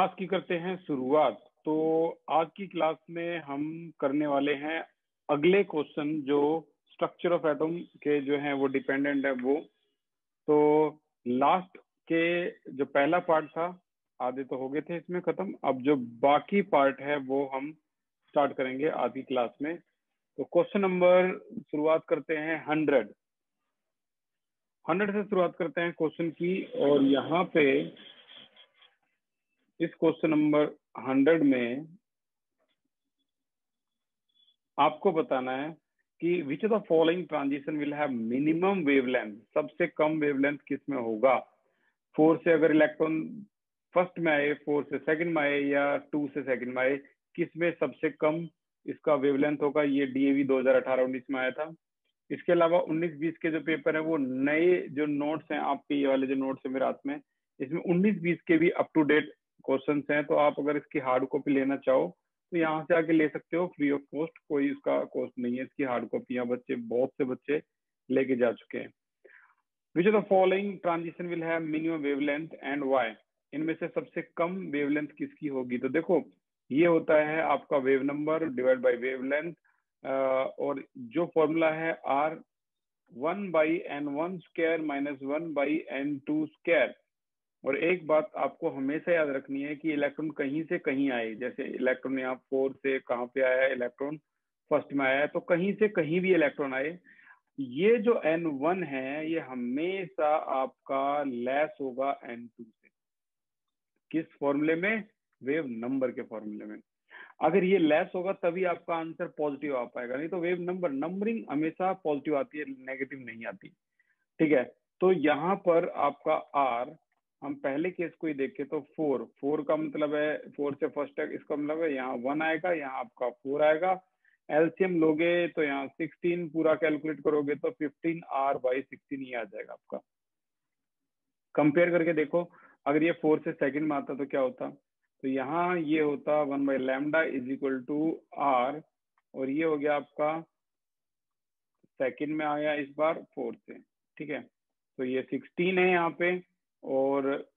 Class की करते हैं शुरुआत। तो आज की क्लास में हम करने वाले हैं अगले क्वेश्चन जो स्ट्रक्चर ऑफ एटम के जो हैं वो डिपेंडेंट है वो। तो लास्ट के जो पहला पार्ट था आधे तो हो गए थे इसमें खत्म। अब जो बाकी पार्ट है वो हम स्टार्ट करेंगे आज की क्लास में। तो क्वेश्चन नंबर शुरुआत करते हैं 100 से शुरुआत करते हैं क्वेश्चन की। और यहाँ पे इस क्वेश्चन नंबर 100 में आपको बताना है कि which of the following transition will have minimum wavelength. सबसे कम वेवलेंथ किस में होगा। 4 से अगर इलेक्ट्रॉन फर्स्ट में आए, 4 से सेकंड में आए या 2 से सेकंड में आए, किस में सबसे कम इसका वेवलेंथ होगा। ये डीएवी 2018-19 में आया था। इसके अलावा 19-20 के जो पेपर है वो नए जो नोट्स हैं आपके, ये वाले जो नोट्स है मेरे हाथ में, इसमें 19-20 के भी अप टू डेट क्वेश्चन हैं। तो आप अगर इसकी हार्ड कॉपी लेना चाहो तो यहाँ से आके ले सकते हो फ्री ऑफ कॉस्ट। कोई इसका कॉस्ट नहीं है इसकी हार्ड कॉपियां। बहुत से बच्चे लेके जा चुके हैं। Which of the following transition will have minimum wavelength and why. इनमें से सबसे कम वेवलेंथ किसकी होगी। तो देखो ये होता है आपका wave number divide by wavelength. और जो फॉर्मूला है आर 1/n1² - 1/n2²। और एक बात आपको हमेशा याद रखनी है कि इलेक्ट्रॉन कहीं से कहीं आए। जैसे इलेक्ट्रॉन यहाँ 4 से कहाँ पे आया है, इलेक्ट्रॉन फर्स्ट में आया है, तो कहीं से कहीं भी इलेक्ट्रॉन आए, ये जो n1 है ये हमेशा आपका लेस होगा n2 से। किस फॉर्मूले में? वेव नंबर के फॉर्मूले में। अगर ये लेस होगा तभी आपका आंसर पॉजिटिव आ पाएगा, नहीं तो वेव नंबरिंग हमेशा पॉजिटिव आती है, नेगेटिव नहीं आती। ठीक है, तो यहाँ पर आपका आर, हम पहले केस को ही देखें तो 4 का मतलब है 4 से फर्स्ट तक, इसका मतलब है यहाँ 1 आएगा, यहाँ आपका 4 आएगा। एलसीएम लोगे तो यहाँ 16 पूरा कैलकुलेट करोगे तो 15r/16 ही आ जाएगा आपका। कंपेयर करके देखो, अगर ये 4 से सेकंड में आता तो क्या होता। तो यहाँ ये होता 1/λ = r, और ये हो गया आपका सेकंड में आ गया इस बार 4 से। ठीक है, तो ये 16 है यहाँ पे, और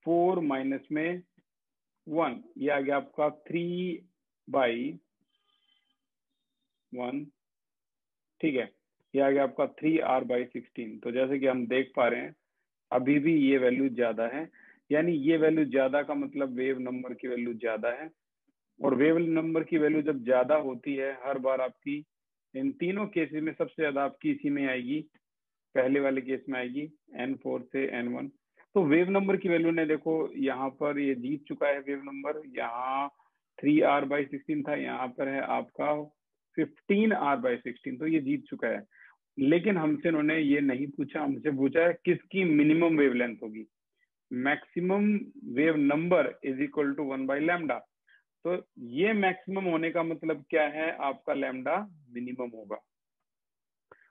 4 माइनस में 1, ये आ गया आपका 3/1। ठीक है, ये आ गया आपका 3r/16। तो जैसे कि हम देख पा रहे हैं अभी भी ये वैल्यू ज्यादा है, यानी ये वैल्यू ज्यादा का मतलब वेव नंबर की वैल्यू ज्यादा है। और वेव नंबर की वैल्यू जब ज्यादा होती है हर बार आपकी, इन तीनों केसेस में सबसे ज्यादा आपकी इसी में आएगी, पहले वाले केस में आएगी n4 से n1। तो वेव नंबर की वैल्यू ने देखो यहाँ पर ये जीत चुका है वेव नंबर। यहाँ 3r/16 था, यहाँ पर है आपका 15r/16, तो ये जीत चुका है। लेकिन हमसे उन्होंने ये नहीं पूछा, हमसे पूछा है किसकी मिनिमम वेवलेंथ होगी। Maximum wave number = 1/λ। तो ये मैक्सिमम होने का मतलब क्या है, आपका लैम्डा मिनिमम होगा।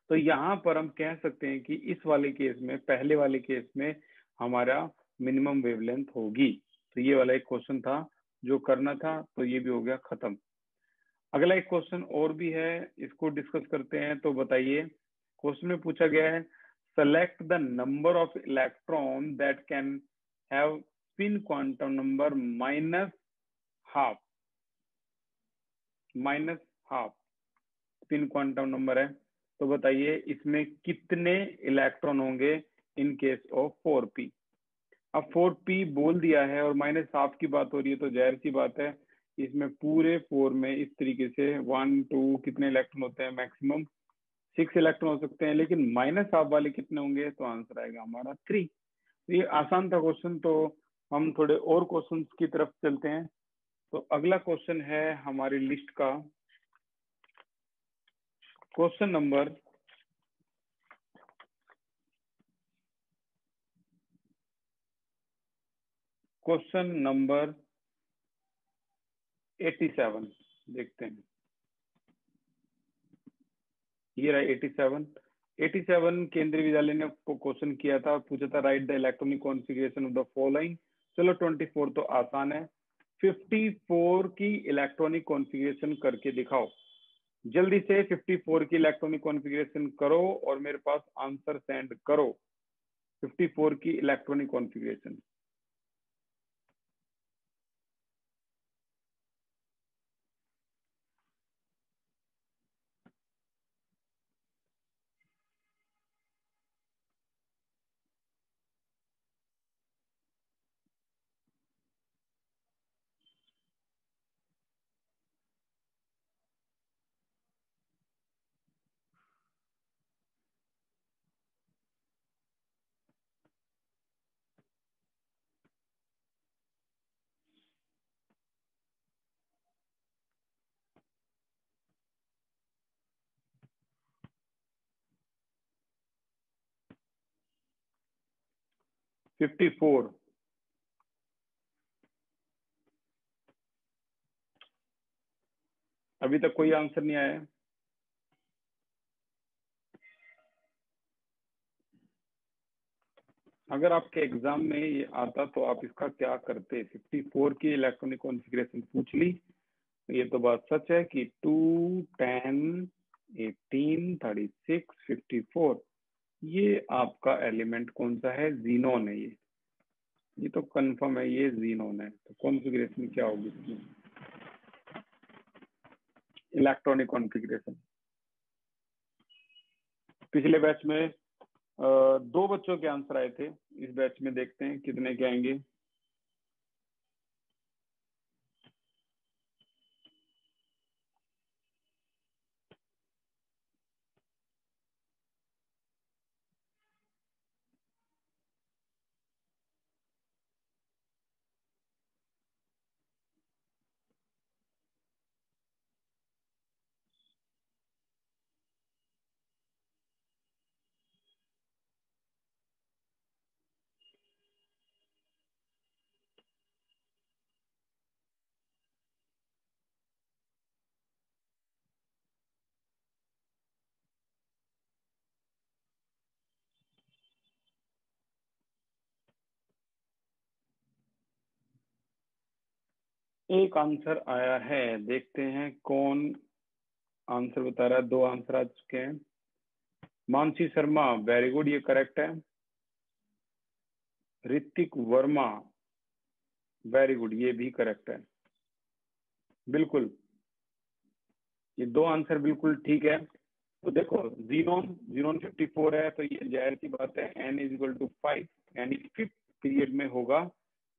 तो यहाँ पर हम कह सकते हैं कि इस वाले केस में, पहले वाले केस में हमारा मिनिमम वेवलेंथ होगी। तो ये वाला एक क्वेश्चन था जो करना था, तो ये भी हो गया खत्म। अगला एक क्वेश्चन और भी है, इसको डिस्कस करते हैं। तो बताइए, क्वेश्चन में पूछा गया है select the number of electron that can have spin quantum number -12 spin quantum number है। तो बताइए इसमें कितने इलेक्ट्रॉन होंगे इन केस ऑफ 4p। अब 4p बोल दिया है और -12 की बात हो रही है, तो जाहिर सी बात है इसमें पूरे 4 में इस तरीके से 1 2 कितने इलेक्ट्रॉन होते हैं, मैक्सिमम 6 इलेक्ट्रॉन हो सकते हैं। लेकिन -12 वाले कितने होंगे, तो आंसर आएगा हमारा 3। ये आसान था क्वेश्चन। तो हम थोड़े और क्वेश्चन की तरफ चलते हैं। तो अगला क्वेश्चन है हमारी लिस्ट का क्वेश्चन नंबर 87। देखते हैं, ये रहा 87 केंद्रीय विद्यालय ने क्वेश्चन किया था, पूछा था right the electronic configuration of the following. चलो 24 तो आसान है, 54 की इलेक्ट्रॉनिक कॉन्फ़िगरेशन करके दिखाओ। जल्दी से 54 की इलेक्ट्रॉनिक कॉन्फ़िगरेशन करो और मेरे पास आंसर सेंड करो। 54 की इलेक्ट्रॉनिक कॉन्फ़िगरेशन 54। अभी तक कोई आंसर नहीं आया है। अगर आपके एग्जाम में ये आता तो आप इसका क्या करते? 54 की इलेक्ट्रॉनिक कॉन्फ़िगरेशन पूछ ली, ये तो बात सच है कि 2, 10, 18, 36, 54 ये आपका एलिमेंट कौन सा है? जीनोन है ये तो कंफर्म है, ये जीनोन है। तो कॉन्फ़िगरेशन क्या होगी इसकी? Electronic configuration. पिछले बैच में 2 बच्चों के आंसर आए थे, इस बैच में देखते हैं कितने के आएंगे। एक आंसर आया है, देखते हैं कौन आंसर बता रहा है। 2 आंसर आ चुके हैं। मानसी शर्मा, वेरी गुड, ये करेक्ट है। ऋतिक वर्मा, वेरी गुड, ये भी करेक्ट है। बिल्कुल, ये 2 आंसर बिल्कुल ठीक है। तो देखो, जीनोन जीनोन 54 है, तो ये जाहिर सी बात है n इज इक्वल टू 5, यानी 5th पीरियड में होगा।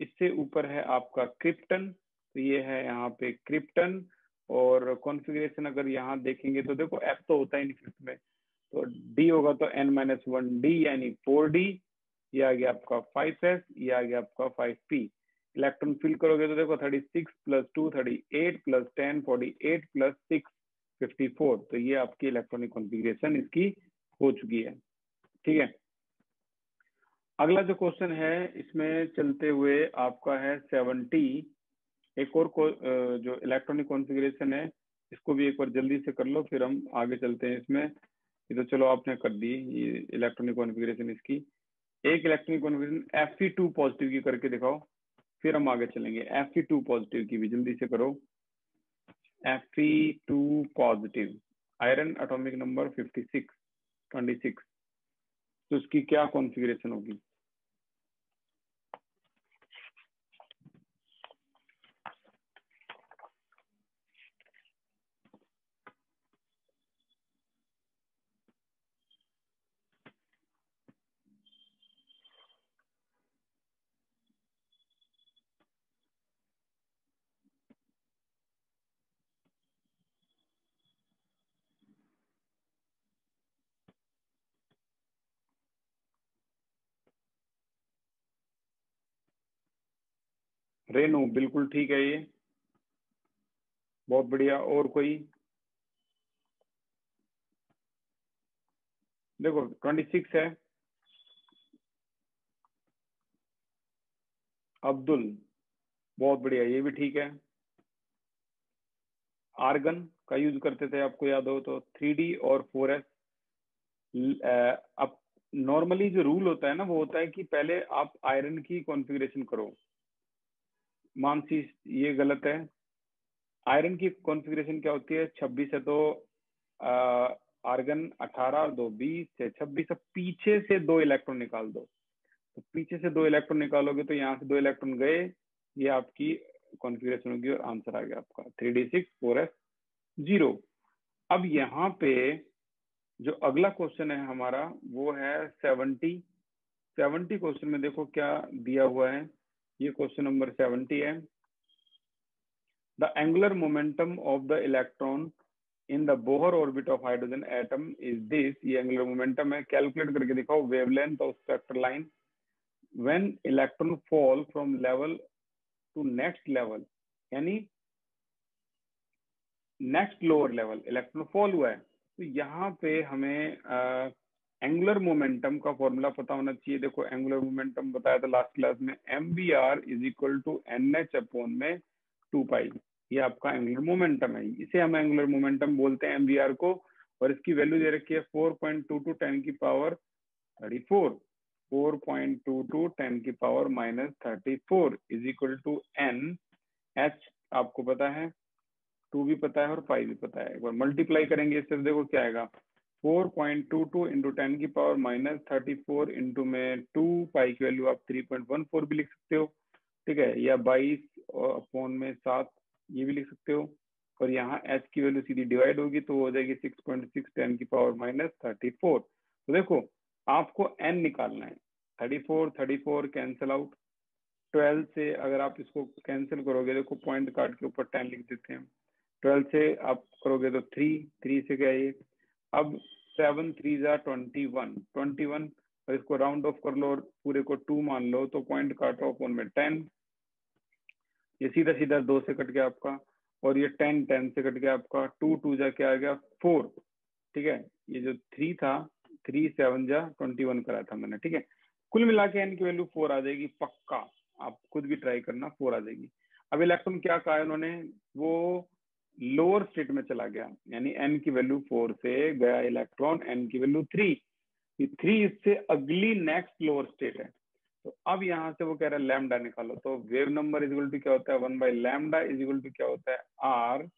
इससे ऊपर है आपका क्रिप्टन, तो ये है यहाँ पे क्रिप्टन। और कॉन्फ़िगरेशन अगर यहाँ देखेंगे तो देखो f तो होता ही नहीं 5th में, तो d होगा तो n-1d यानी 4d। ये आ गया आपका 5s, ये आ गया आपका 5p। इलेक्ट्रॉन फिल करोगे तो देखो 36 + 2 38 + 10 48 + 6 54। तो ये आपकी इलेक्ट्रॉनिक कॉन्फ़िगरेशन इसकी हो चुकी है। ठीक है, अगला जो क्वेश्चन है इसमें चलते हुए आपका है 70। एक और जो इलेक्ट्रॉनिक कॉन्फ़िगरेशन है इसको भी एक बार जल्दी से कर लो, फिर हम आगे चलते हैं इसमें। ये तो चलो आपने कर दी ये इलेक्ट्रॉनिक कॉन्फ़िगरेशन इसकी। एक इलेक्ट्रॉनिक कॉन्फ़िगरेशन Fe2 पॉजिटिव की करके दिखाओ, फिर हम आगे चलेंगे। Fe2 पॉजिटिव की भी जल्दी से करो। Fe2 positive, iron atomic number 26, तो इसकी क्या कॉन्फ़िगरेशन होगी? रेनू, बिल्कुल ठीक है, ये बहुत बढ़िया। और कोई? देखो 26 है। अब्दुल, बहुत बढ़िया, ये भी ठीक है। आर्गन का यूज करते थे, आपको याद हो तो 3D और 4s। अब नॉर्मली जो रूल होता है ना, वो होता है कि पहले आप आयरन की कॉन्फ़िगरेशन करो। मानसी, ये गलत है। आयरन की कॉन्फ़िगरेशन क्या होती है? 26 है तो आर्गन 18 और 2 20 है, 26 है। पीछे से 2 इलेक्ट्रॉन निकाल दो, तो पीछे से 2 इलेक्ट्रॉन निकालोगे तो यहाँ से 2 इलेक्ट्रॉन गए, ये आपकी कॉन्फ़िगरेशन होगी और आंसर आ गया आपका 3d6 4s0। अब यहाँ पे जो अगला क्वेश्चन है हमारा वो है 70। 70 क्वेश्चन में देखो क्या दिया हुआ है। ये क्वेश्चन नंबर 70 है। The angular momentum of the electron in the Bohr orbit of hydrogen atom is this. ये एंगुलर मोमेंटम है, कैलकुलेट करके दिखाओ wavelength of spectral line when electron fall from level to next level, यानी next lower level electron fall हुआ है। तो यहाँ पे हमें एंगुलर मोमेंटम का फॉर्मूला पता होना चाहिए। देखो एंगुलर मोमेंटम बताया था लास्ट क्लास में, mvr is equal to NH upon में 2 पाई। ये आपका एंगुलर मोमेंटम है, इसे हम एंगुलर मोमेंटम बोलते हैं mvr को। और इसकी वैल्यू दे रखी है 4.22 10 की पावर 34, 4.22 10 की power -34 is equal to n। h आपको पता है, 2 भी पता है और 5 भी पता है। एक बार मल्टीप्लाई करेंगे इससे, देखो क्या आएगा, 4.22 इंटू 10 की पावर -34 इंटू में 2 पाई की वैल्यू आप 3.14 भी लिख सकते हो, ठीक है, या 22 अपॉन में 7 ये भी लिख सकते हो। और यहाँ h की वैल्यू सीधी डिवाइड होगी तो हो जाएगी 6.6 10 की पावर -34। तो देखो आपको n निकालना है, 34 कैंसिल आउट, 12 से अगर आप इसको कैंसिल करोगे, देखो पॉइंट काट के ऊपर 10 लिख देते हैं, 12 से आप करोगे तो 3 से क्या है ये, अब 7 3 जा 21 और इसको राउंड ऑफ कर लो और पूरे को 2 मान लो, तो पॉइंट काटो अपॉन में 10, ये सीधा सीधा 2 से कट गया आपका, और ये 10 से कट गया आपका, 2 जा क्या आ गया 4, ठीक है। ये जो 3 था, 3 7 जा 21 करा था मैंने, ठीक है। कुल मिला के n की वैल्यू 4 आ जाएगी पक्का, आप खुद भी ट्राई करना, 4 आ जाएगी। अब इलेक्ट्रॉन क्या कहा है उन्होंने, वो लोअर स्टेट में चला गया, यानी n की वैल्यू 4 से गया इलेक्ट्रॉन n की वैल्यू 3, 3 इससे अगली नेक्स्ट लोअर स्टेट है। तो अब यहाँ से वो कह रहा है लैम्डा निकालो, तो wave number is equal to क्या होता है, 1/λ इज इक्वल टू क्या होता है r,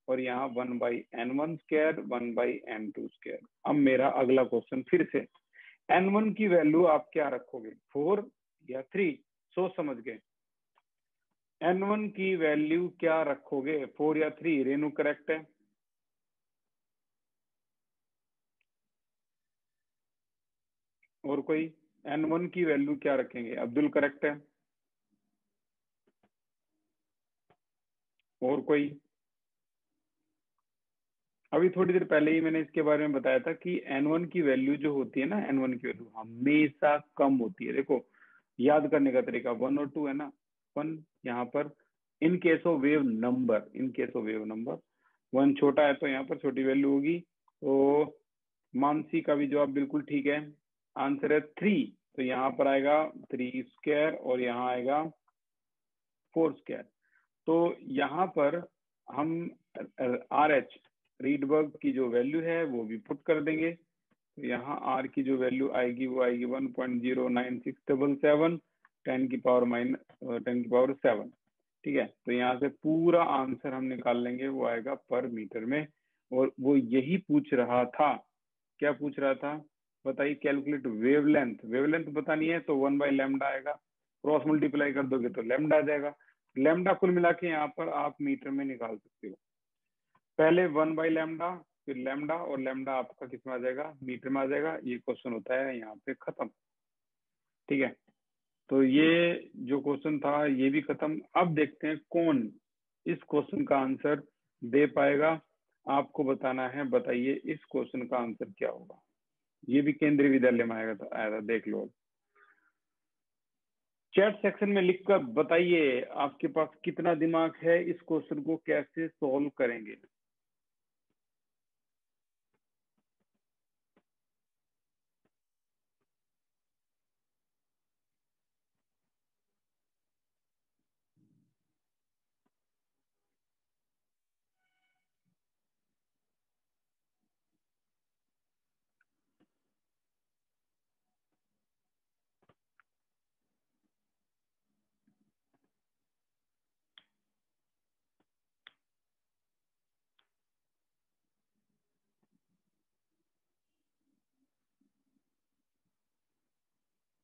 और यहाँ 1/n1² 1/n2²। अब मेरा अगला क्वेश्चन फिर से, n1 की वैल्यू आप क्या रखोगे, 4 या 3, सोच समझ के। n1 की वैल्यू क्या रखोगे, 4 या 3? रेनू करेक्ट है, और कोई? n1 की वैल्यू क्या रखेंगे, अब्दुल करेक्ट है, और कोई? अभी थोड़ी देर पहले ही मैंने इसके बारे में बताया था कि n1 की वैल्यू जो होती है ना, n1 की वैल्यू हमेशा कम होती है। देखो याद करने का तरीका, 1 और 2 है ना, 1 यहाँ पर in case of wave number, in case of wave number 1 छोटा है तो यहाँ पर छोटी वैल्यू होगी। तो मानसी का भी जवाब बिल्कुल ठीक है, आंसर है 3, तो यहाँ पर आएगा 3² और यहाँ आएगा 4²। तो यहाँ पर हम RH रीडबर्ग की जो वैल्यू है वो भी पुट कर देंगे, तो यहाँ R की जो वैल्यू आएगी वो आएगी 1.09677 10⁻7, ठीक है। तो यहाँ से पूरा आंसर हम निकाल लेंगे, वो आएगा पर मीटर में। और वो यही पूछ रहा था, क्या पूछ रहा था बताइए, कैलकुलेट वेवलेंथ, वेवलेंथ बतानी है तो 1/λ आएगा, क्रॉस मल्टीप्लाई कर दोगे तो लैम्डा आ जाएगा। लैम्डा कुल मिला के यहाँ पर आप मीटर में निकाल सकते हो, पहले 1/λ, फिर लैम्डा, और लैम्डा आपका किस में आ जाएगा, मीटर में आ जाएगा। ये क्वेश्चन होता है यहाँ पे खत्म, ठीक है। तो ये जो क्वेश्चन था ये भी खत्म। अब देखते हैं कौन इस क्वेश्चन का आंसर दे पाएगा, आपको बताना है, बताइए इस क्वेश्चन का आंसर क्या होगा। ये भी केंद्रीय विद्यालय में आया था, देख लो। चैट सेक्शन में लिखकर बताइए आपके पास कितना दिमाग है, इस क्वेश्चन को कैसे सॉल्व करेंगे।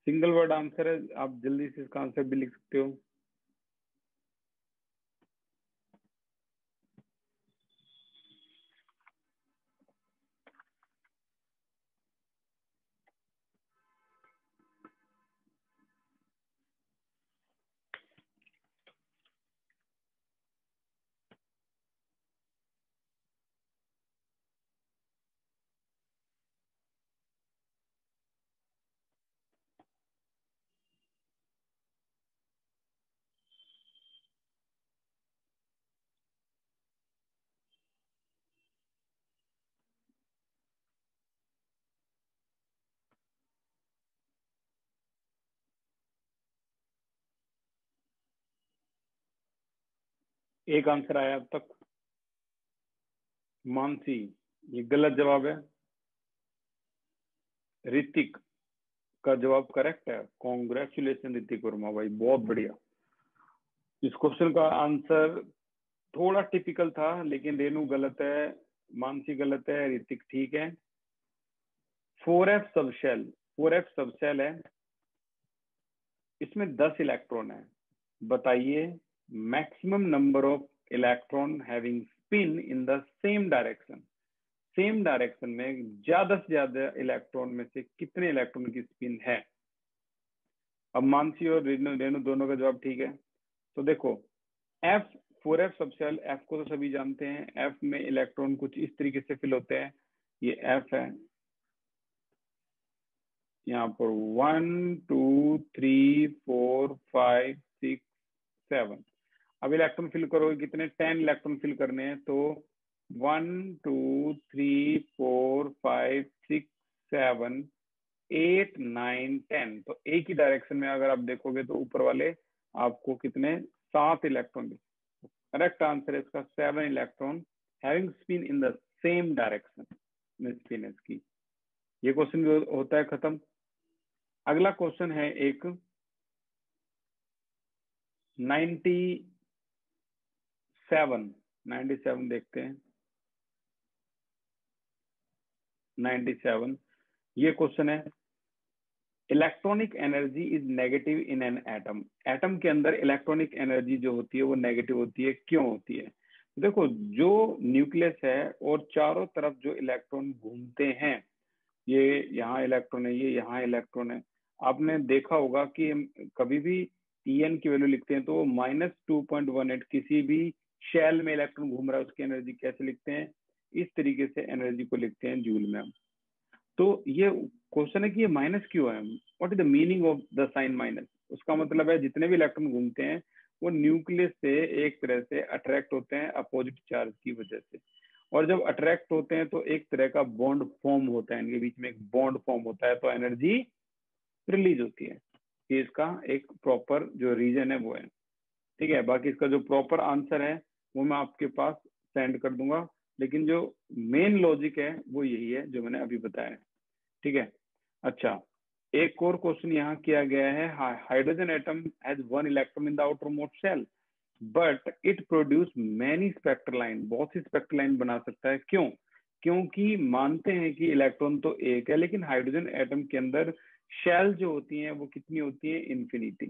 सिंगल वर्ड आंसर है, आप जल्दी से इसका आंसर भी लिख सकते हो। एक आंसर आया अब तक। मानसी, ये गलत जवाब है। ऋतिक का जवाब करेक्ट है। कॉन्ग्रेचुलेशन ऋतिक वर्मा भाई, बहुत बढ़िया। इस क्वेश्चन का आंसर थोड़ा टिपिकल था, लेकिन रेनू गलत है, मानसी गलत है, ऋतिक ठीक है। 4f सबशेल, 4f सबशेल है, इसमें 10 इलेक्ट्रॉन है। बताइए maximum number of electron having spin in the same direction. Same direction में ज्यादा से ज्यादा इलेक्ट्रॉन में से कितने इलेक्ट्रॉन की स्पिन है। अब मानसी और रेनू दोनों का जवाब ठीक है। तो देखो एफ, 4f सबशेल, एफ को तो सभी जानते हैं। एफ में इलेक्ट्रॉन कुछ इस तरीके से फिल होते हैं। ये एफ है, यहाँ पर 1 2 3 4 5 6 7। अब इलेक्ट्रॉन फिल करोगे कितने, 10 इलेक्ट्रॉन फिल करने हैं। तो 1 2 3 4 5 6 7 8 9 10। तो एक ही डायरेक्शन में अगर आप देखोगे तो ऊपर वाले आपको कितने, 7 इलेक्ट्रॉन। करेक्ट आंसर है इसका 7 electron having spin in the same direction में स्पिन है इसकी। ये क्वेश्चन भी होता है खत्म। अगला क्वेश्चन है एक 97 देखते हैं। 97 ये क्वेश्चन है, electronic energy is negative in an atom. Atom के अंदर इलेक्ट्रॉनिक एनर्जी जो होती है वो नेगेटिव होती है, क्यों होती है। देखो जो न्यूक्लियस है और चारों तरफ जो इलेक्ट्रॉन घूमते हैं, ये यहाँ इलेक्ट्रॉन है, ये यहाँ इलेक्ट्रॉन है। आपने देखा होगा कि हम कभी भी En की वैल्यू लिखते हैं तो -2.18 किसी भी शेल में इलेक्ट्रॉन घूम रहा है उसकी एनर्जी कैसे लिखते हैं, इस तरीके से एनर्जी को लिखते हैं जूल में हम। तो ये क्वेश्चन है कि ये माइनस क्यों है, what is the meaning of the sign minus. उसका मतलब है जितने भी इलेक्ट्रॉन घूमते हैं वो न्यूक्लियस से एक तरह से अट्रैक्ट होते हैं अपोजिट चार्ज की वजह से। और जब अट्रैक्ट होते हैं तो एक तरह का बॉन्ड फॉर्म होता है, इनके बीच में एक बॉन्ड फॉर्म होता है, तो एनर्जी रिलीज होती है। ये इसका एक प्रॉपर जो रीजन है वो है। ठीक है, बाकी इसका जो प्रॉपर आंसर है वो मैं आपके पास सेंड कर दूंगा, लेकिन जो मेन लॉजिक है वो यही है जो मैंने अभी बताया है। ठीक है। अच्छा, एक और क्वेश्चन यहाँ किया गया है, hydrogen atom has 1 electron in the outermost shell but it produce many spectral line. बहुत सी स्पेक्ट्रल लाइन बना सकता है, क्यों। क्योंकि मानते हैं कि इलेक्ट्रॉन तो एक है, लेकिन हाइड्रोजन एटम के अंदर शेल जो होती हैं वो कितनी होती है, इन्फिनिटी।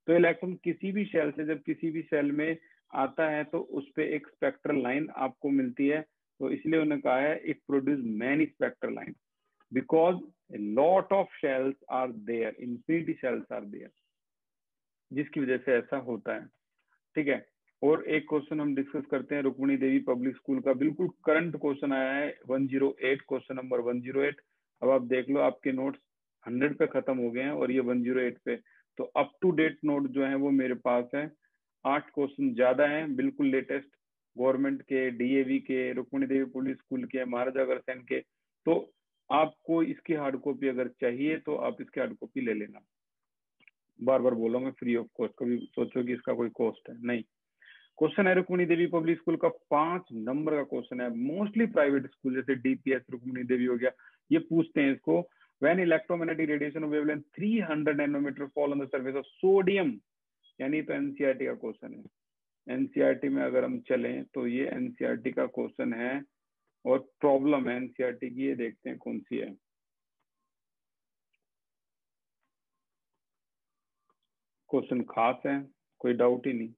तो इलेक्ट्रॉन किसी भी शेल से जब किसी भी शेल में आता है तो उस पर एक स्पेक्ट्रल लाइन आपको मिलती है। तो इसलिए उन्होंने कहा है it produce many spectral line because a lot of shells are there, infinity shells are there, जिसकी वजह से ऐसा होता है। ठीक है। और एक क्वेश्चन हम डिस्कस करते हैं, रुक्मिणी देवी पब्लिक स्कूल का बिल्कुल करंट क्वेश्चन आया है 108, क्वेश्चन नंबर 108। अब आप देख लो आपके नोट्स 100 पे खत्म हो गए हैं और ये 108 पे। तो अप टू डेट नोट जो है वो मेरे पास है, 8 क्वेश्चन ज्यादा हैं, बिल्कुल लेटेस्ट, गवर्नमेंट के, डीएवी के, रुक्मिणी देवी पब्लिक स्कूल के, महाराजा अग्रसेन के। तो आपको इसकी हार्ड कॉपी अगर चाहिए तो आप इसकी हार्ड कॉपी ले लेना। बार बार बोला मैं, फ्री ऑफ कॉस्ट, कभी सोचो कि इसका कोई कॉस्ट है, नहीं। क्वेश्चन है रुक्मिणी देवी पब्लिक स्कूल का 5 नंबर का क्वेश्चन है। मोस्टली प्राइवेट स्कूल जैसे डीपीएस रुक्मिणी देवी हो गया, ये पूछते हैं इसको, when electromagnetic radiation of wavelength 300 nanometre fall on the surface of sodium, यानी तो एनसीईआरटी का क्वेश्चन है। एनसीईआरटी में अगर हम चलें तो ये एनसीईआरटी का क्वेश्चन है और प्रॉब्लम है एनसीईआरटी की, ये देखते हैं कौन सी है। क्वेश्चन खास है, कोई डाउट ही नहीं।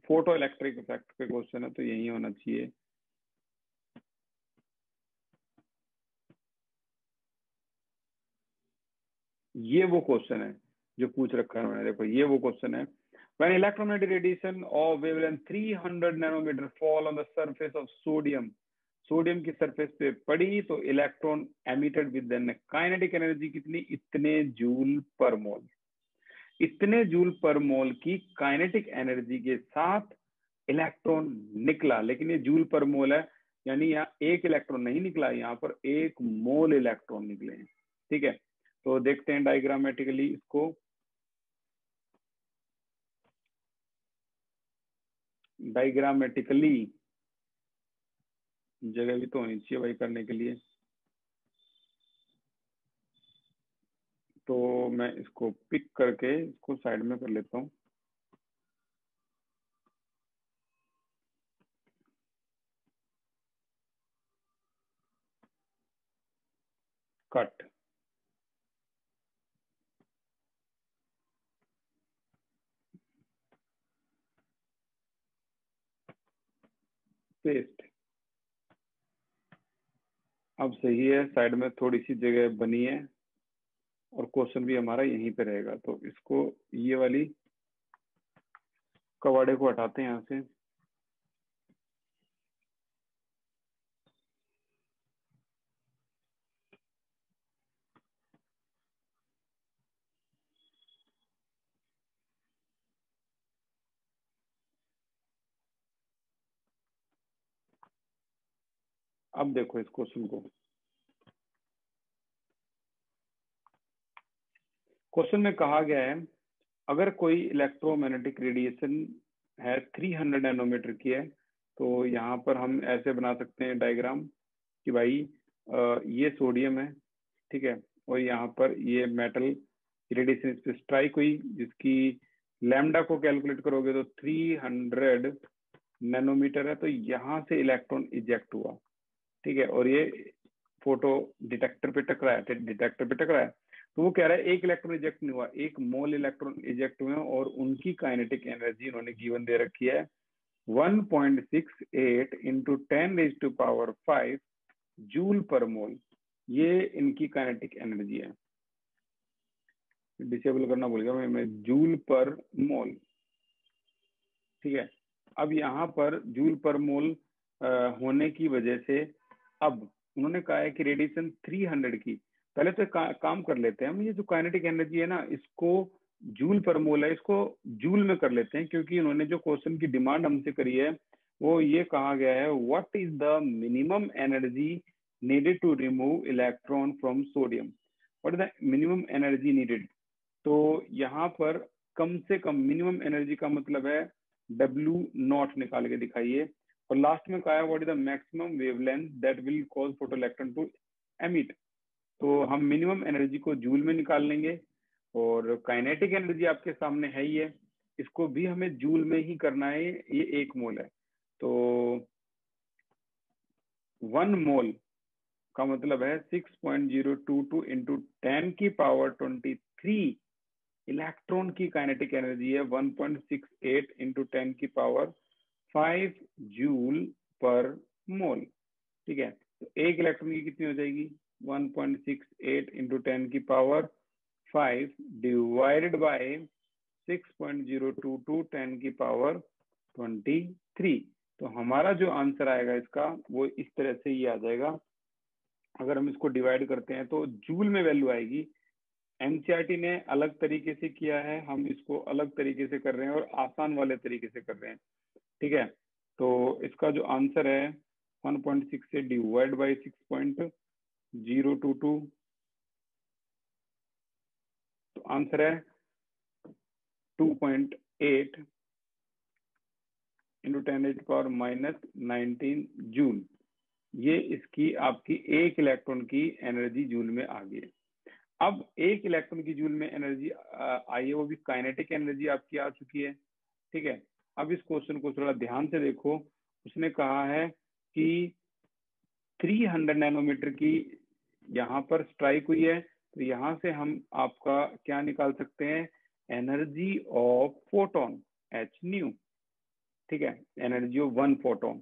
फोटो इलेक्ट्रिक इफेक्ट पे क्वेश्चन है तो यही होना चाहिए। ये वो क्वेश्चन है जो पूछ रखा है उन्होंने, देखो ये वो क्वेश्चन है। When electromagnetic radiation of wavelength 300 nanometre fall on the surface of sodium, sodium की सरफेस पे पड़ी तो electron emitted with then kinetic energy कितनी, इतने जूल पर मोल। इतने जूल पर मोल की काइनेटिक एनर्जी के साथ इलेक्ट्रॉन निकला, लेकिन ये जूल पर मोल है, यानी यहाँ एक इलेक्ट्रॉन नहीं निकला, यहाँ पर 1 मोल इलेक्ट्रॉन निकले हैं। ठीक है, तो देखते हैं डायग्रामेटिकली इसको। डायग्रामेटिकली जगह भी तो होनी चाहिए भाई करने के लिए। तो मैं इसको पिक करके इसको साइड में कर लेता हूँ। Cut, paste. अब सही है, साइड में थोड़ी सी जगह बनी है और क्वेश्चन भी हमारा यहीं पे रहेगा। तो इसको, ये वाली कवाड़े को हटाते हैं यहाँ से। अब देखो इस क्वेश्चन को, क्वेश्चन में कहा गया है अगर कोई इलेक्ट्रोमैग्नेटिक रेडिएशन है 300 नैनोमीटर की है, तो यहाँ पर हम ऐसे बना सकते हैं डायग्राम कि भाई ये सोडियम है, ठीक है, और यहाँ पर ये मेटल रेडिएशन इस पे स्ट्राइक हुई, जिसकी लैम्डा को कैलकुलेट करोगे तो 300 नैनोमीटर है। तो यहाँ से इलेक्ट्रॉन इजेक्ट हुआ, ठीक है, और ये फोटो डिटेक्टर पे टकराया, डिटेक्टर पे टकराया। तो वो कह रहा है एक इलेक्ट्रॉन इजेक्ट नहीं हुआ, 1 मोल इलेक्ट्रॉन इजेक्ट हुए हैं और उनकी काइनेटिक एनर्जी उन्होंने गिवन दे रखी है 1.68 इंटू 10⁵ जूल पर मोल। ये इनकी काइनेटिक एनर्जी है। डिसेबल करना भूल गया मैं जूल पर मोल, ठीक है। अब यहाँ पर जूल पर मोल होने की वजह से अब उन्होंने कहा है कि रेडिएशन 300 की, पहले तो काम कर लेते हैं हम, ये जो काइनेटिक एनर्जी है ना, इसको जूल पर मोल है, इसको जूल में कर लेते हैं, क्योंकि उन्होंने जो क्वेश्चन की डिमांड हमसे करी है वो ये कहा गया है what is the minimum energy needed to remove electron from sodium, what is the minimum energy needed. तो यहाँ पर कम से कम मिनिमम एनर्जी का मतलब है W0 निकाल के दिखाइए, और लास्ट में कहा है what is the maximum wavelength that will cause photoelectron to emit. तो हम मिनिमम एनर्जी को जूल में निकाल लेंगे, और काइनेटिक एनर्जी आपके सामने है ही है, इसको भी हमें जूल में ही करना है, ये 1 मोल है। तो 1 मोल का मतलब है 6.022 इंटू 10⁻23 इलेक्ट्रॉन की काइनेटिक एनर्जी है 1.68 इंटू 10⁵ जूल पर मोल, ठीक है। तो एक इलेक्ट्रॉन की कितनी हो जाएगी 1.68 इंटू 10⁵ डिवाइडेड बाय 6.022 10⁻23। तो हमारा जो आंसर आएगा इसका वो इस तरह से ही आ जाएगा। अगर हम इसको डिवाइड करते हैं तो जूल में वैल्यू आएगी। एनसीईआरटी ने अलग तरीके से किया है, हम इसको अलग तरीके से कर रहे हैं और आसान वाले तरीके से कर रहे हैं, ठीक है। तो इसका जो आंसर है 1.6 से डिवाइड बाई 6.022, तो आंसर है 2.8 इंटू 10⁻⁻19 जूल। ये इसकी आपकी एक इलेक्ट्रॉन की एनर्जी जूल में आ गई है। अब एक इलेक्ट्रॉन की जूल में एनर्जी आई है, वो भी काइनेटिक एनर्जी आपकी आ चुकी है, ठीक है। अब इस क्वेश्चन को थोड़ा ध्यान से देखो, उसने कहा है कि 300 नैनोमीटर की यहाँ पर स्ट्राइक हुई है, तो यहाँ से हम आपका क्या निकाल सकते हैं, energy of photon H nu, ठीक है, एनर्जी ऑफ 1 फोटोन।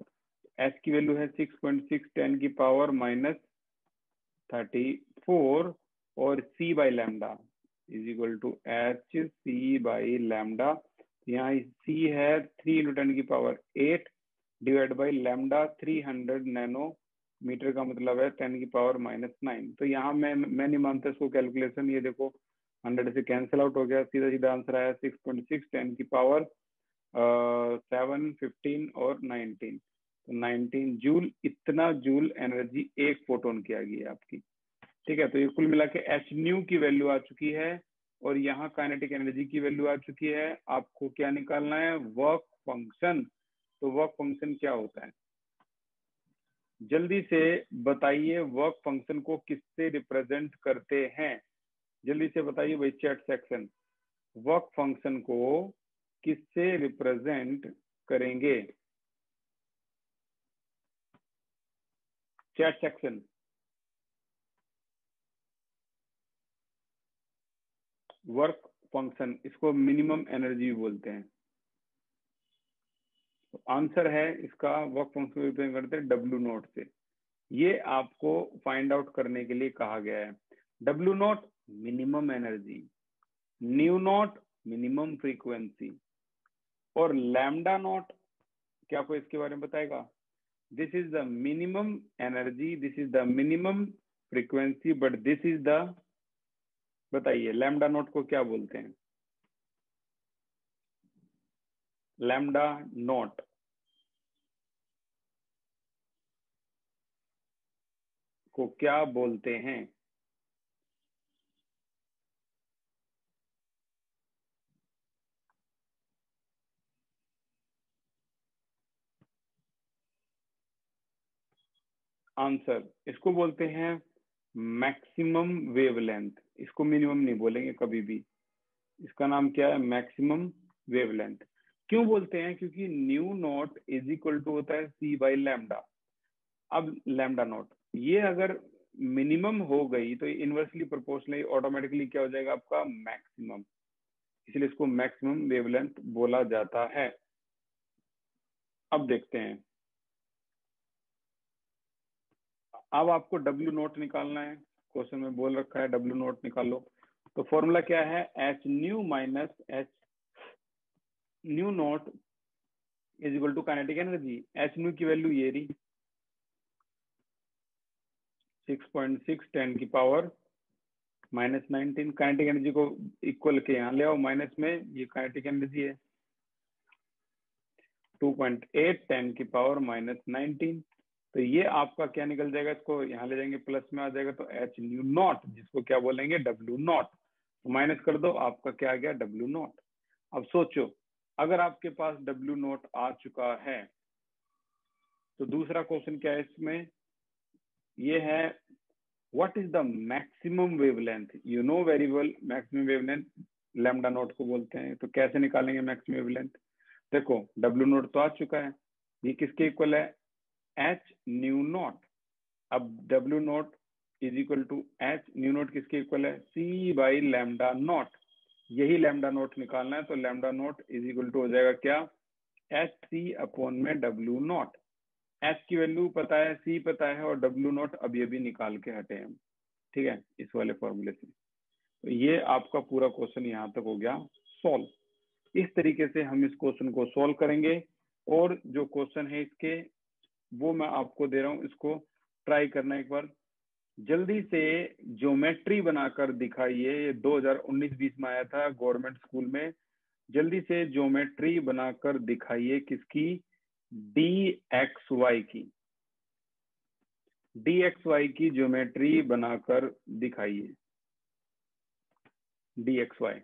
एच की वैल्यू है 6.6 10⁻34 और c by lambda is equal to H C by lambda. यहाँ c है 3 into 10⁸8 divide by lambda 300 nanometre का मतलब है 10⁻⁹। तो यहाँ मैं नहीं मानता इसको कैलकुलेशन, ये देखो 100 से कैंसिल आउट हो गया, सीधा सीधा आंसर आया 6.6 10⁻7 15 और 19, तो 19 जूल। इतना जूल एनर्जी एक फोटोन की आ गई है आपकी, ठीक है। तो ये कुल मिला के एच न्यू की वैल्यू आ चुकी है और यहाँ काइनेटिक एनर्जी की वैल्यू आ चुकी है। आपको क्या निकालना है, वर्क फंक्शन तो वर्क फंक्शन क्या होता है? जल्दी से बताइए, वर्क फंक्शन को किससे रिप्रेजेंट करते हैं? जल्दी से बताइए भाई चैट सेक्शन, वर्क फंक्शन को किससे रिप्रेजेंट करेंगे? चैट सेक्शन, वर्क फंक्शन, इसको मिनिमम एनर्जी बोलते हैं। तो आंसर है इसका, वर्क फंक्शन को रिप्रेजेंट करते हैं डब्ल्यू नॉट से। ये आपको फाइंड आउट करने के लिए कहा गया है। W not minimum energy, new not minimum frequency, और लैम्डा नॉट, क्या कोई इसके बारे में बताएगा? This is the minimum energy, this is the minimum frequency, but this is the, बताइए लैम्डा नॉट को क्या बोलते हैं? लैम्डा नॉट को क्या बोलते हैं? आंसर, इसको बोलते हैं मैक्सिमम वेवलेंथ। इसको मिनिमम नहीं बोलेंगे कभी भी, इसका नाम क्या है? Maximum wavelength. क्यों बोलते हैं? क्योंकि nu naught is equal to होता है सी बाई लैम्डा। अब लैम्डा नॉट ये अगर मिनिमम हो गई तो इनवर्सली प्रोपोर्शनली ऑटोमेटिकली क्या हो जाएगा आपका? मैक्सिमम। इसलिए इसको मैक्सिमम वेवलेंथ बोला जाता है। अब देखते हैं, अब आपको डब्ल्यू नोट निकालना है। क्वेश्चन में बोल रखा है डब्ल्यू नोट निकालो। तो फॉर्मूला क्या है? H nu minus H nu naught is equal to kinetic energy. H nu की वैल्यू ये रही 6.6 10 की पावर माइनस 19। काइनेटिक एनर्जी को इक्वल के यहाँ ले आओ माइनस में, ये काइनेटिक एनर्जी है 2.8 10 की पावर माइनस 19। तो ये आपका क्या निकल जाएगा? इसको यहाँ ले जाएंगे प्लस में आ जाएगा, तो एच न्यू नॉट, जिसको क्या बोलेंगे? W naught. तो माइनस कर दो, आपका क्या आ गया? W not. अब सोचो, अगर आपके पास डब्ल्यू नॉट आ चुका है तो दूसरा क्वेश्चन क्या है इसमें? ये है what is the maximum wavelength? You know very well maximum wavelength lambda naught को बोलते हैं। तो कैसे निकालेंगे मैक्सिमम वेवलेंथ? देखो डब्ल्यू नॉट तो आ चुका है, ये किसके इक्वल है? H nu naught. अब W naught is equal to H nu naught किसके इक्वल है? C by lambda naught. यही लैम्डा नॉट निकालना है, तो lambda naught is equal to हो जाएगा क्या? एच सी अपॉन में डब्ल्यू नॉट। एच की वैल्यू पता है, सी पता है, और डब्ल्यू नॉट अभी अभी निकाल के हटे हम, ठीक है, इस वाले फॉर्मूले से। तो ये आपका पूरा क्वेश्चन यहाँ तक हो गया सॉल्व। इस तरीके से हम इस क्वेश्चन को सॉल्व करेंगे, और जो क्वेश्चन है इसके वो मैं आपको दे रहा हूँ, इसको ट्राई करना एक बार। जल्दी से ज्योमेट्री बनाकर दिखाइए। ये 2019-20 में आया था गवर्नमेंट स्कूल में। जल्दी से ज्योमेट्री बनाकर दिखाइए किसकी? डी एक्स वाई की। डी एक्स वाई की ज्योमेट्री बनाकर दिखाइए। डी एक्स वाई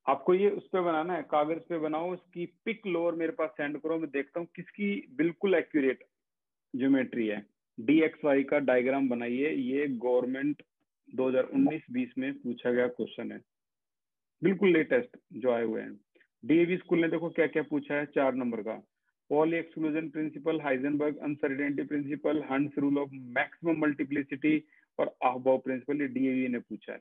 आपको ये उस पर बनाना है, कागज पे बनाओ, उसकी पिक लो और मेरे पास सेंड करो। मैं देखता हूँ किसकी बिल्कुल एक्यूरेट ज्योमेट्री है। डी एक्स वाई का डायग्राम बनाइए। ये गवर्नमेंट 2019-20 में पूछा गया क्वेश्चन है, बिल्कुल लेटेस्ट जो आए हुए हैं। डीएवी स्कूल ने देखो क्या क्या पूछा है 4 नंबर का। Poly exclusion principle, Heisenberg uncertainty principle, hunts rule of maximum multiplicity और आहबाउ प्रिंसिपल, ये डीएवी ने पूछा है।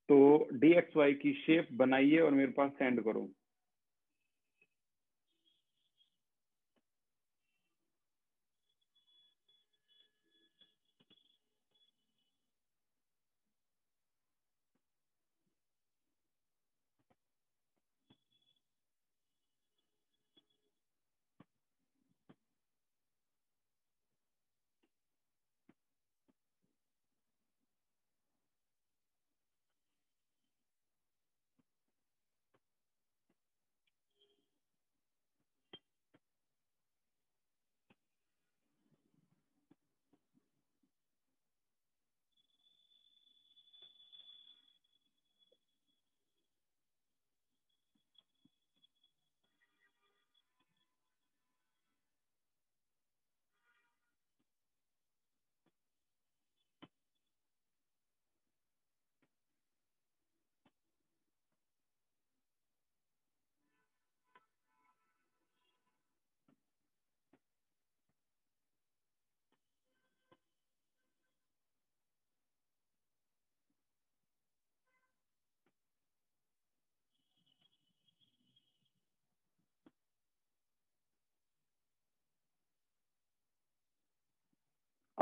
तो डी एक्स वाई की शेप बनाइए और मेरे पास सेंड करो।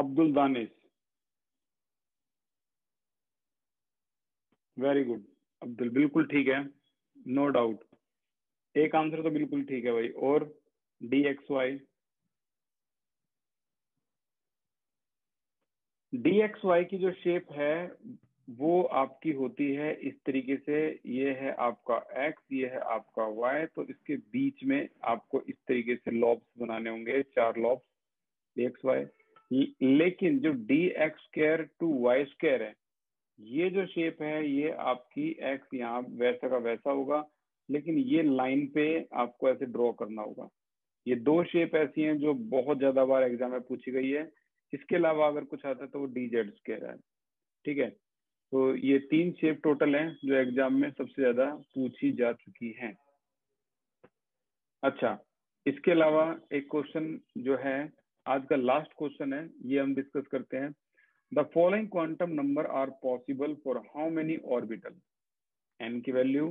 अब्दुल दानिश, वेरी गुड अब्दुल, बिल्कुल ठीक है, नो डाउट, एक आंसर तो बिल्कुल ठीक है भाई। और dxy, dxy की जो शेप है वो आपकी होती है इस तरीके से, ये है आपका x, ये है आपका y, तो इसके बीच में आपको इस तरीके से लॉब्स बनाने होंगे, 4 लॉब्स dxy। लेकिन जो dx square to y square है, ये जो शेप है ये आपकी x यहाँ वैसा का वैसा होगा, लेकिन ये लाइन पे आपको ऐसे ड्रॉ करना होगा। ये दो शेप ऐसी हैं जो बहुत ज्यादा बार एग्जाम में पूछी गई है। इसके अलावा अगर कुछ आता है तो वो डी जेड स्क्वायर है, ठीक है। तो ये 3 शेप टोटल हैं जो एग्जाम में सबसे ज्यादा पूछी जा चुकी हैं। अच्छा, इसके अलावा एक क्वेश्चन जो है आज का लास्ट क्वेश्चन है, ये हम डिस्कस करते हैं। The following quantum number are possible for how many orbital? n की वैल्यू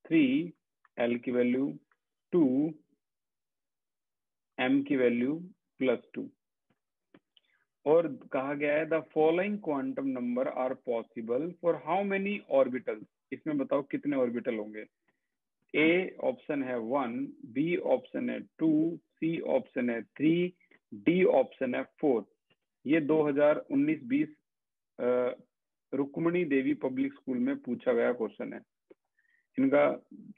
3, l की वैल्यू 2, m की वैल्यू +2। और कहा गया है the following quantum number are possible for how many orbitals? इसमें बताओ कितने ऑर्बिटल होंगे। ए ऑप्शन है 1, बी ऑप्शन है 2, सी ऑप्शन है 3, डी ऑप्शन है 4। ये 2019-20 रुक्मणी देवी पब्लिक स्कूल में पूछा गया क्वेश्चन है। इनका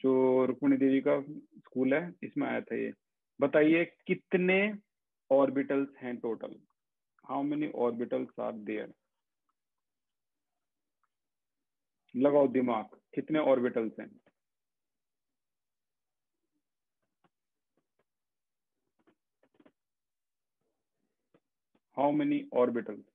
जो रुक्मणी देवी का स्कूल है इसमें आया था ये। बताइए कितने ऑर्बिटल्स हैं total, how many orbitals are there? लगाओ दिमाग, कितने ऑर्बिटल्स हैं? How many orbitals?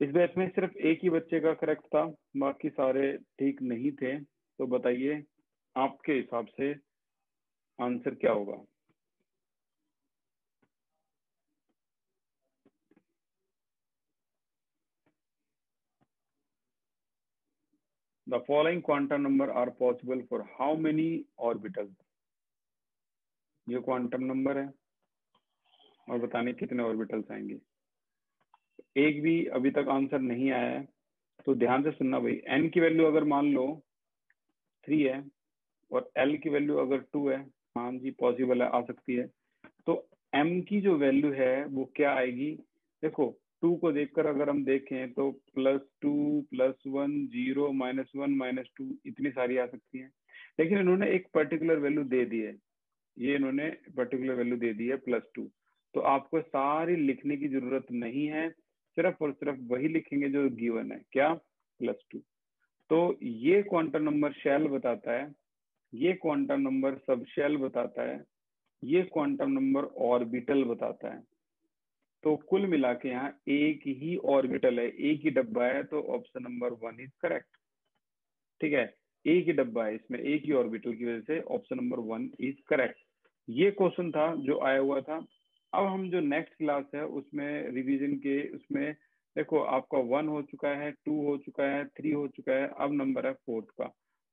इस बैच में सिर्फ एक ही बच्चे का करेक्ट था, बाकी सारे ठीक नहीं थे। तो बताइए आपके हिसाब से आंसर क्या होगा? The following quantum number are possible for how many orbitals? ये क्वांटम नंबर है और बताने कितने ऑर्बिटल्स आएंगे। एक भी अभी तक आंसर नहीं आया है तो ध्यान से सुनना भाई। एन की वैल्यू अगर मान लो 3 है और एल की वैल्यू अगर 2 है, हाँ जी पॉसिबल है, आ सकती है। तो एम की जो वैल्यू है वो क्या आएगी? देखो 2 को देखकर अगर हम देखें तो +2, +1, 0, -1, -2 इतनी सारी आ सकती हैं। लेकिन इन्होंने एक पर्टिकुलर वैल्यू दे दी है, ये इन्होंने पर्टिकुलर वैल्यू दे दी है +2। तो आपको सारी लिखने की जरूरत नहीं है, सिर्फ और सिर्फ वही लिखेंगे जो गिवन है, क्या? +2। तो ये क्वांटम नंबर शेल बताता है, ये क्वांटम नंबर सब शेल बताता है, ये क्वांटम नंबर ऑर्बिटल बताता है। तो कुल मिला के यहाँ एक ही ऑर्बिटल है, एक ही डब्बा है, तो ऑप्शन नंबर 1 इज करेक्ट। ठीक है, एक ही डब्बा है इसमें, एक ही ऑर्बिटल की वजह से ऑप्शन नंबर 1 इज करेक्ट। ये क्वेश्चन था जो आया हुआ था। अब हम जो नेक्स्ट क्लास है उसमें रिवीजन के उसमें देखो आपका 1 हो चुका है, 2 हो चुका है, 3 हो चुका है, अब नंबर है 4th का।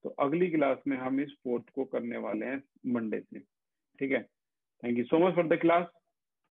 तो अगली क्लास में हम इस 4th को करने वाले हैं मंडे से। ठीक है, thank you so much for the class.